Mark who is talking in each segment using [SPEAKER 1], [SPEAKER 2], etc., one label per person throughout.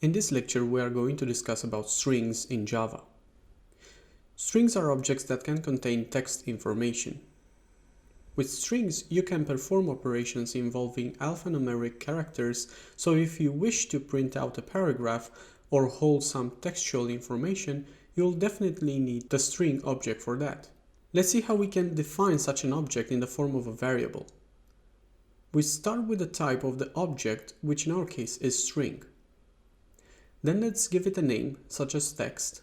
[SPEAKER 1] In this lecture, we are going to discuss about strings in Java. Strings are objects that can contain text information. With strings, you can perform operations involving alphanumeric characters, so if you wish to print out a paragraph or hold some textual information, you'll definitely need the string object for that. Let's see how we can define such an object in the form of a variable. We start with the type of the object, which in our case is string. Then let's give it a name, such as text.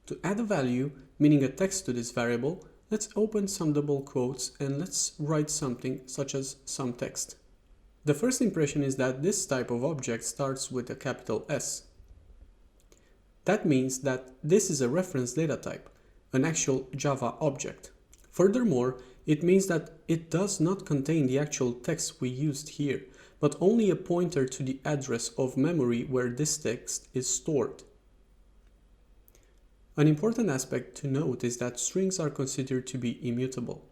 [SPEAKER 1] To add a value, meaning a text to this variable, let's open some double quotes and let's write something such as some text. The first impression is that this type of object starts with a capital S. That means that this is a reference data type, an actual Java object. Furthermore, it means that it does not contain the actual text we used here, but only a pointer to the address of memory where this text is stored. An important aspect to note is that strings are considered to be immutable.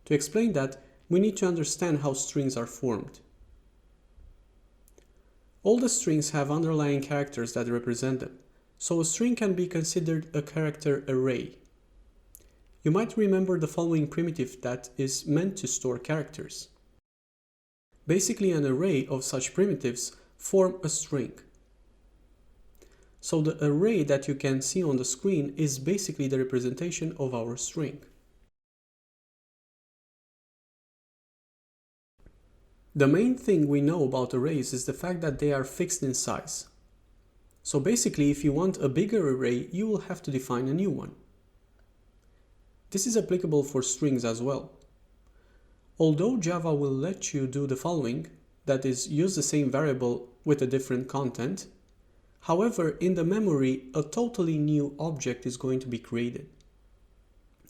[SPEAKER 1] To explain that, we need to understand how strings are formed. All the strings have underlying characters that represent them, so a string can be considered a character array. You might remember the following primitive that is meant to store characters. Basically, an array of such primitives form a string. So the array that you can see on the screen is basically the representation of our string. The main thing we know about arrays is the fact that they are fixed in size. So basically, if you want a bigger array, you will have to define a new one. This is applicable for strings as well. Although Java will let you do the following, that is, use the same variable with a different content, however, in the memory, a totally new object is going to be created.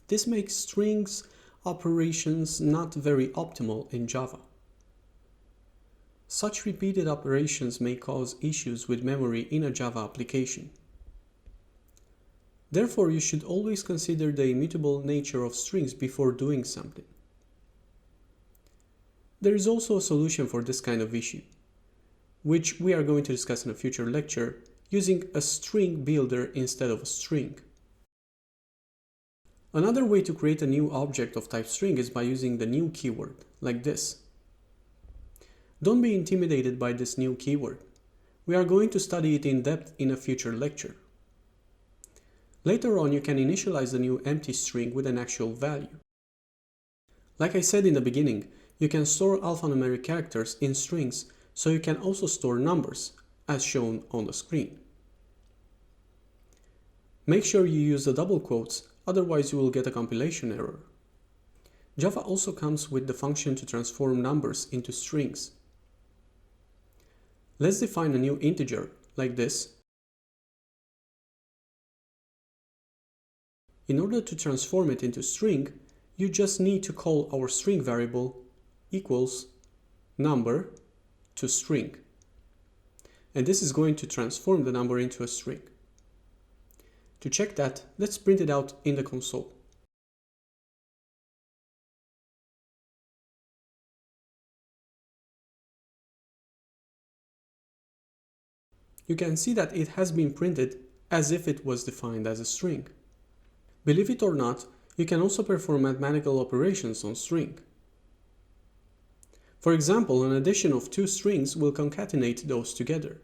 [SPEAKER 1] This makes strings operations not very optimal in Java. Such repeated operations may cause issues with memory in a Java application. Therefore, you should always consider the immutable nature of strings before doing something. There is also a solution for this kind of issue, which we are going to discuss in a future lecture, using a string builder instead of a string. Another way to create a new object of type string is by using the new keyword, like this. Don't be intimidated by this new keyword. We are going to study it in depth in a future lecture. Later on, you can initialize the new empty string with an actual value. Like I said in the beginning, you can store alphanumeric characters in strings, so you can also store numbers, as shown on the screen. Make sure you use the double quotes, otherwise you will get a compilation error. Java also comes with the function to transform numbers into strings. Let's define a new integer, like this. In order to transform it into string, you just need to call our string variable equals number to string. And this is going to transform the number into a string. To check that, let's print it out in the console. You can see that it has been printed as if it was defined as a string. Believe it or not, you can also perform mathematical operations on string. For example, an addition of two strings will concatenate those together.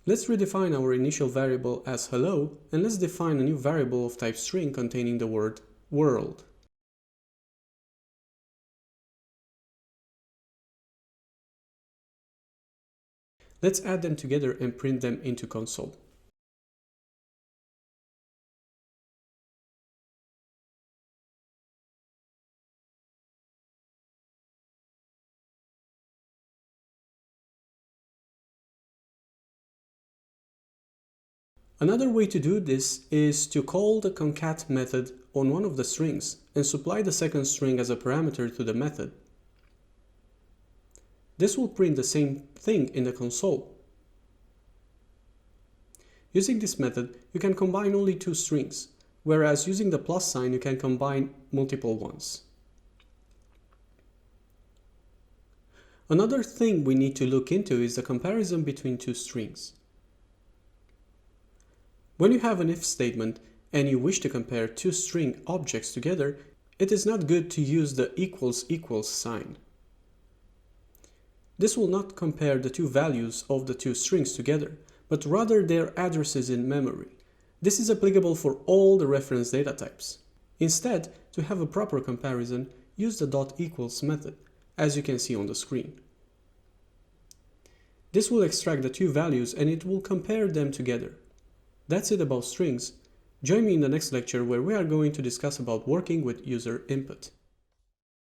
[SPEAKER 1] Let's redefine our initial variable as hello, and let's define a new variable of type string containing the word world. Let's add them together and print them into console. Another way to do this is to call the concat method on one of the strings and supply the second string as a parameter to the method. This will print the same thing in the console. Using this method, you can combine only two strings, whereas using the plus sign you can combine multiple ones. Another thing we need to look into is the comparison between two strings. When you have an if statement and you wish to compare two string objects together, it is not good to use the equals equals sign. This will not compare the two values of the two strings together, but rather their addresses in memory. This is applicable for all the reference data types. Instead, to have a proper comparison, use the dot equals method, as you can see on the screen. This will extract the two values and it will compare them together. That's it about strings. Join me in the next lecture where we are going to discuss about working with user input.